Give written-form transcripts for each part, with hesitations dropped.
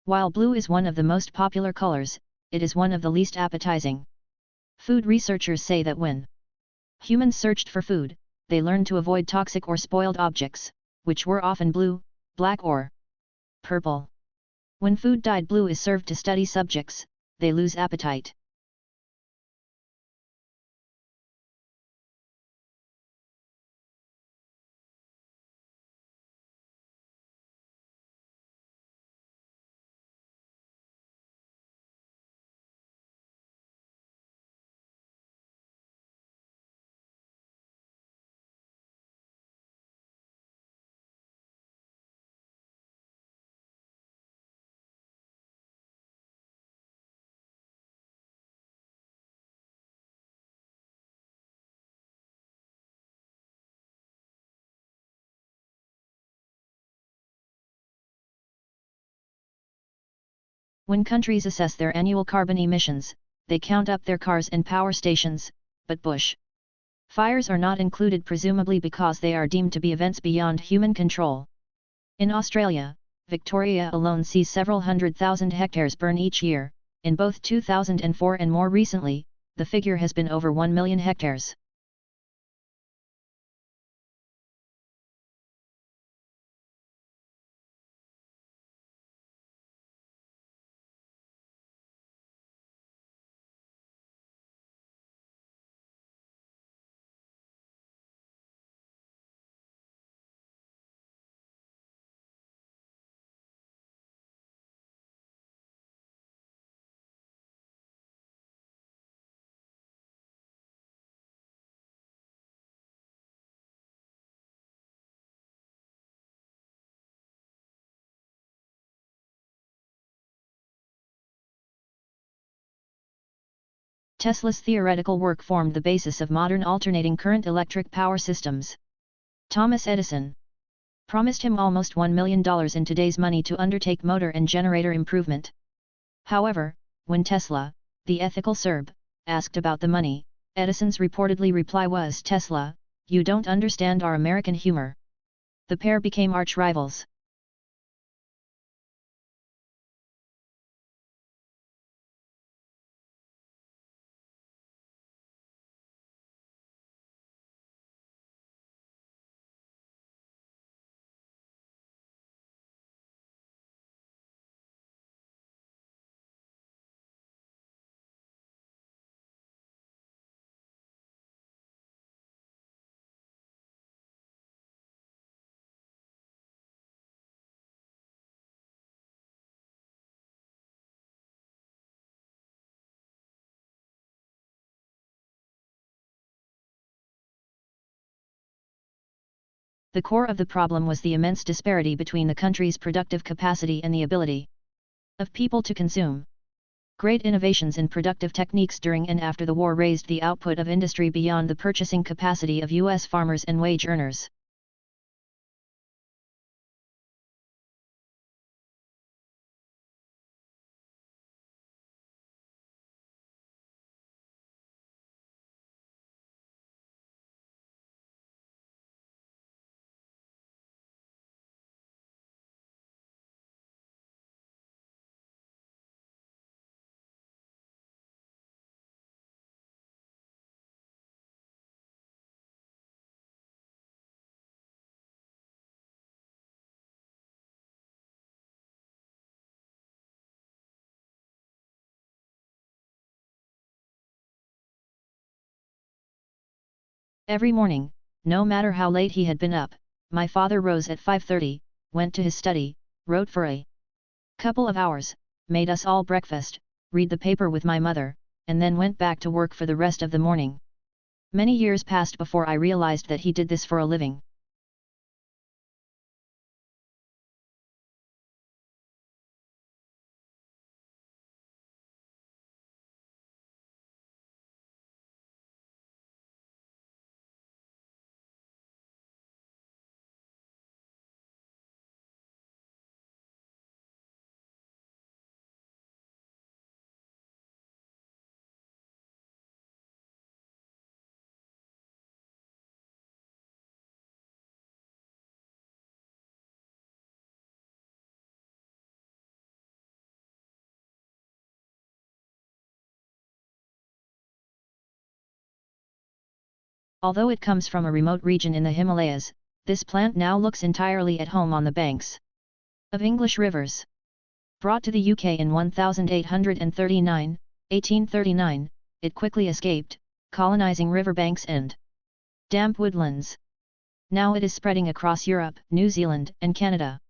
While blue is one of the most popular colors, it is one of the least appetizing. Food researchers say that when humans searched for food, they learned to avoid toxic or spoiled objects, which were often blue, black or purple. When food dyed blue is served to study subjects, they lose appetite. When countries assess their annual carbon emissions, they count up their cars and power stations, but bush fires are not included, presumably because they are deemed to be events beyond human control. In Australia, Victoria alone sees several 100,000 hectares burn each year. In both 2004 and more recently, the figure has been over 1 million hectares. Tesla's theoretical work formed the basis of modern alternating current electric power systems. Thomas Edison promised him almost $1 million in today's money to undertake motor and generator improvement. However, when Tesla, the ethical Serb, asked about the money, Edison's reportedly reply was, "Tesla, you don't understand our American humor." The pair became arch rivals. The core of the problem was the immense disparity between the country's productive capacity and the ability of people to consume. Great innovations in productive techniques during and after the war raised the output of industry beyond the purchasing capacity of U.S. farmers and wage earners. Every morning, no matter how late he had been up, my father rose at 5:30, went to his study, wrote for a couple of hours, made us all breakfast, read the paper with my mother, and then went back to work for the rest of the morning. Many years passed before I realized that he did this for a living. Although it comes from a remote region in the Himalayas, this plant now looks entirely at home on the banks of English rivers. Brought to the UK in 1839, it quickly escaped, colonizing riverbanks and damp woodlands. Now it is spreading across Europe, New Zealand, and Canada.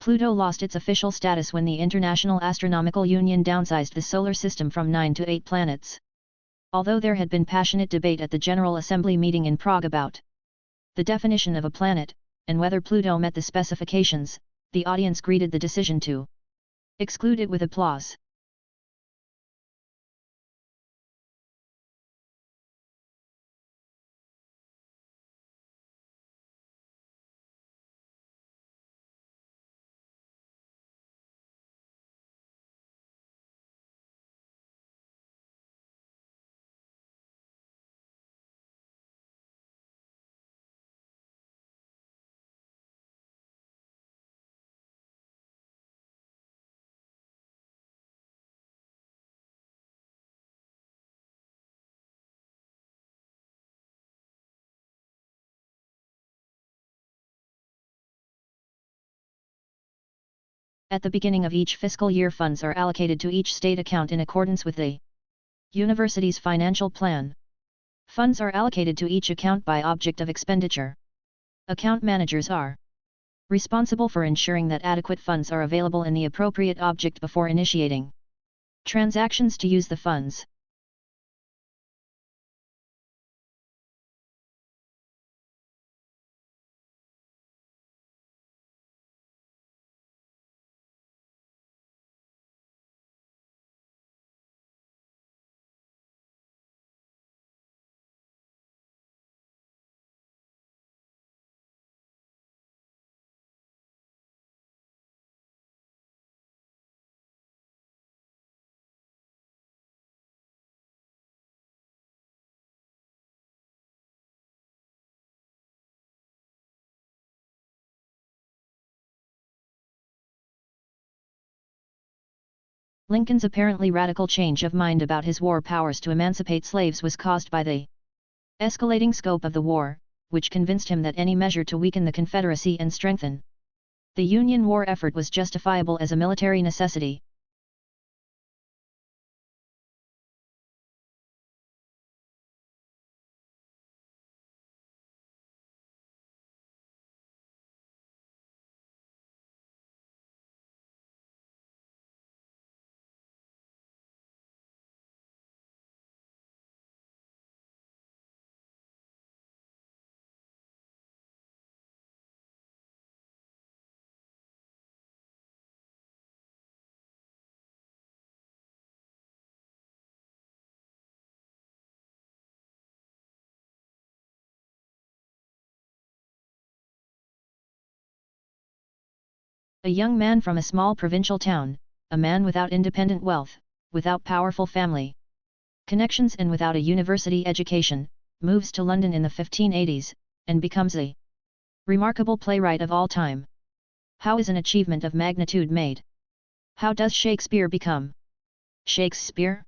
Pluto lost its official status when the International Astronomical Union downsized the solar system from 9 to 8 planets. Although there had been passionate debate at the General Assembly meeting in Prague about the definition of a planet, and whether Pluto met the specifications, the audience greeted the decision to exclude it with applause. At the beginning of each fiscal year, funds are allocated to each state account in accordance with the university's financial plan. Funds are allocated to each account by object of expenditure. Account managers are responsible for ensuring that adequate funds are available in the appropriate object before initiating transactions to use the funds. Lincoln's apparently radical change of mind about his war powers to emancipate slaves was caused by the escalating scope of the war, which convinced him that any measure to weaken the Confederacy and strengthen the Union war effort was justifiable as a military necessity. A young man from a small provincial town, a man without independent wealth, without powerful family connections and without a university education, moves to London in the 1580s, and becomes a remarkable playwright of all time. How is an achievement of magnitude made? How does Shakespeare become Shakespeare?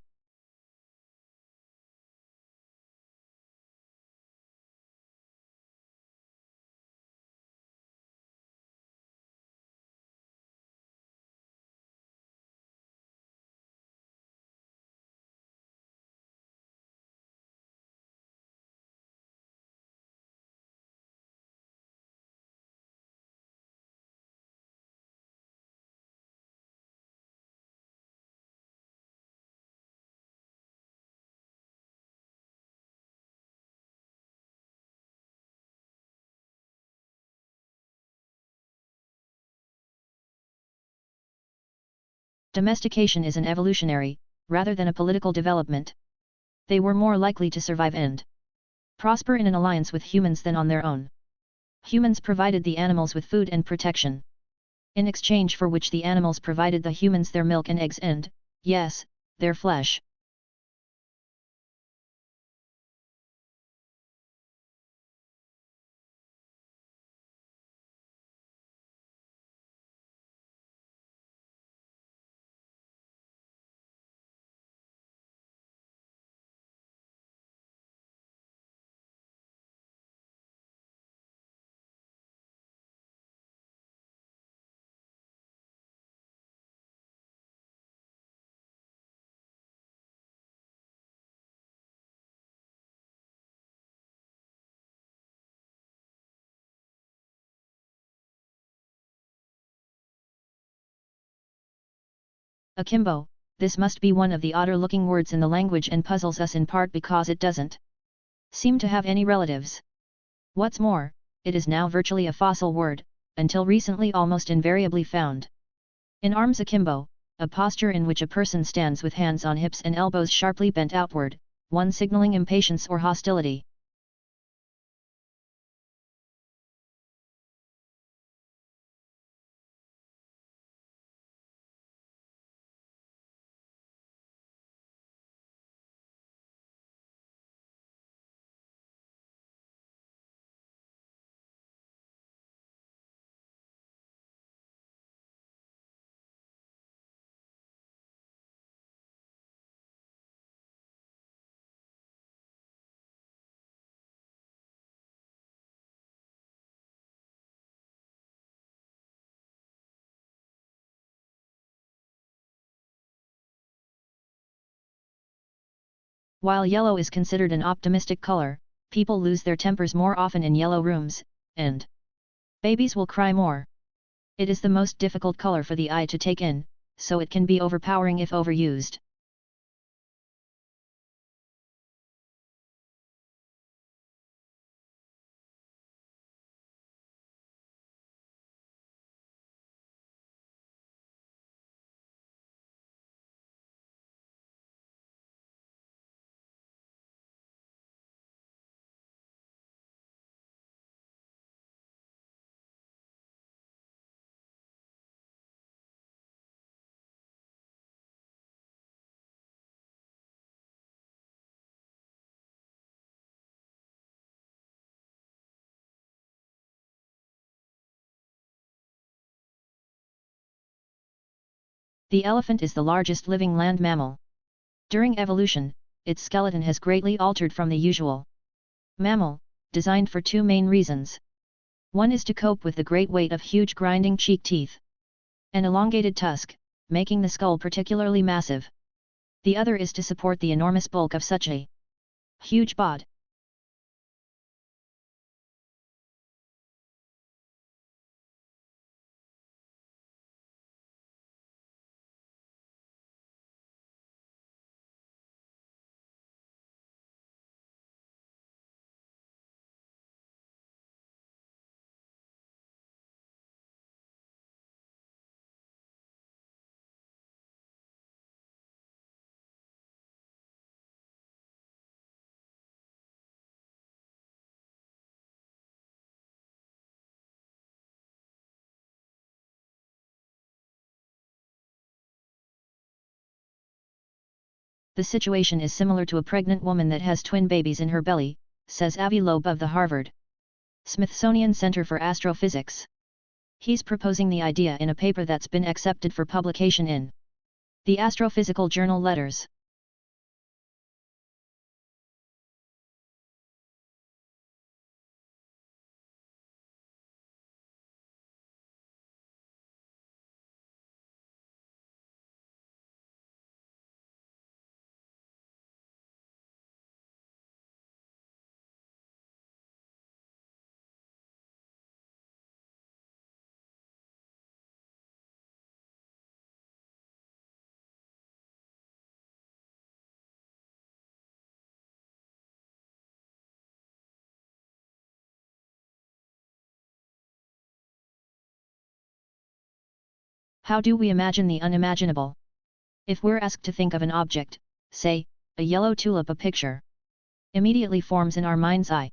Domestication is an evolutionary, rather than a political development. They were more likely to survive and prosper in an alliance with humans than on their own. Humans provided the animals with food and protection, in exchange for which the animals provided the humans their milk and eggs and, yes, their flesh. Akimbo, this must be one of the odder-looking words in the language and puzzles us in part because it doesn't seem to have any relatives. What's more, it is now virtually a fossil word, until recently almost invariably found in arms akimbo, a posture in which a person stands with hands on hips and elbows sharply bent outward, one signaling impatience or hostility. While yellow is considered an optimistic color, people lose their tempers more often in yellow rooms, and babies will cry more. It is the most difficult color for the eye to take in, so it can be overpowering if overused. The elephant is the largest living land mammal. During evolution, its skeleton has greatly altered from the usual mammal, designed for two main reasons. One is to cope with the great weight of huge grinding cheek teeth, an elongated tusk, making the skull particularly massive. The other is to support the enormous bulk of such a huge bod. The situation is similar to a pregnant woman that has twin babies in her belly, says Avi Loeb of the Harvard Smithsonian Center for Astrophysics. He's proposing the idea in a paper that's been accepted for publication in the Astrophysical Journal Letters. How do we imagine the unimaginable? If we're asked to think of an object, say, a yellow tulip, a picture immediately forms in our mind's eye.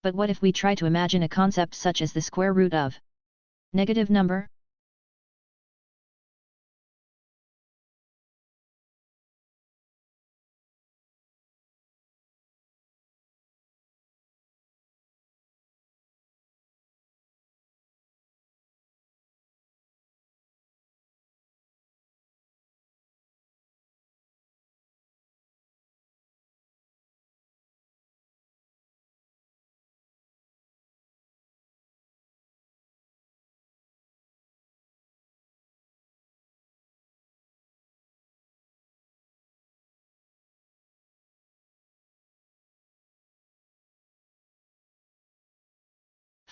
But what if we try to imagine a concept such as the square root of negative number?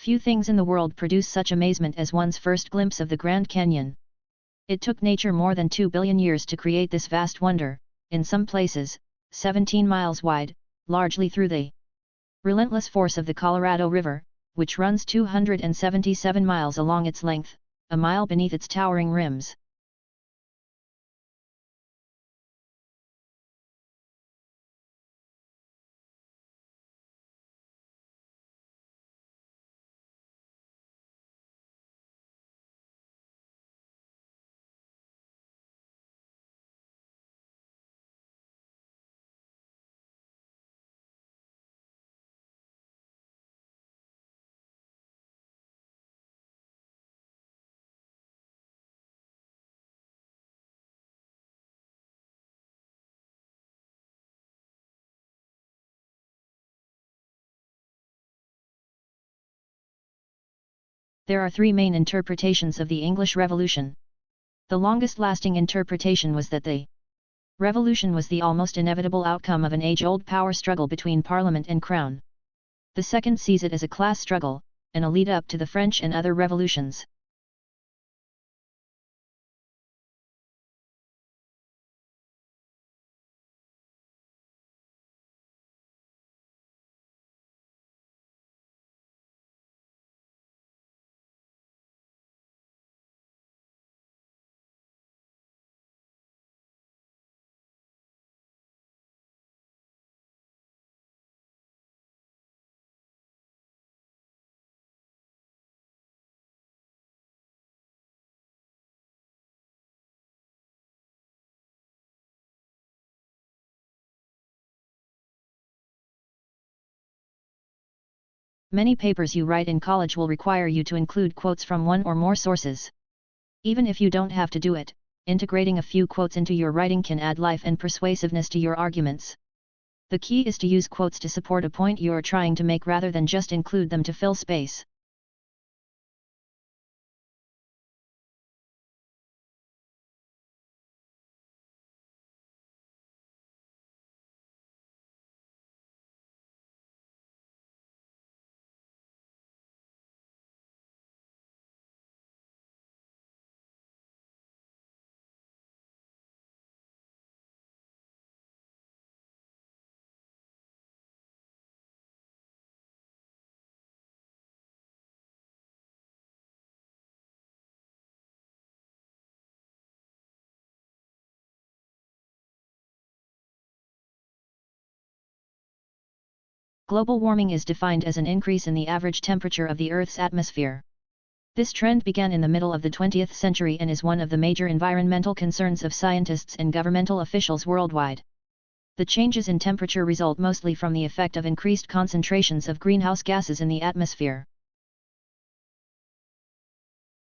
Few things in the world produce such amazement as one's first glimpse of the Grand Canyon. It took nature more than 2 billion years to create this vast wonder, in some places, 17 miles wide, largely through the relentless force of the Colorado River, which runs 277 miles along its length, a mile beneath its towering rims. There are three main interpretations of the English Revolution. The longest-lasting interpretation was that the Revolution was the almost inevitable outcome of an age-old power struggle between Parliament and Crown. The second sees it as a class struggle, and a lead-up to the French and other revolutions. Many papers you write in college will require you to include quotes from one or more sources. Even if you don't have to do it, integrating a few quotes into your writing can add life and persuasiveness to your arguments. The key is to use quotes to support a point you're trying to make rather than just include them to fill space. Global warming is defined as an increase in the average temperature of the Earth's atmosphere. This trend began in the middle of the 20th century and is one of the major environmental concerns of scientists and governmental officials worldwide. The changes in temperature result mostly from the effect of increased concentrations of greenhouse gases in the atmosphere.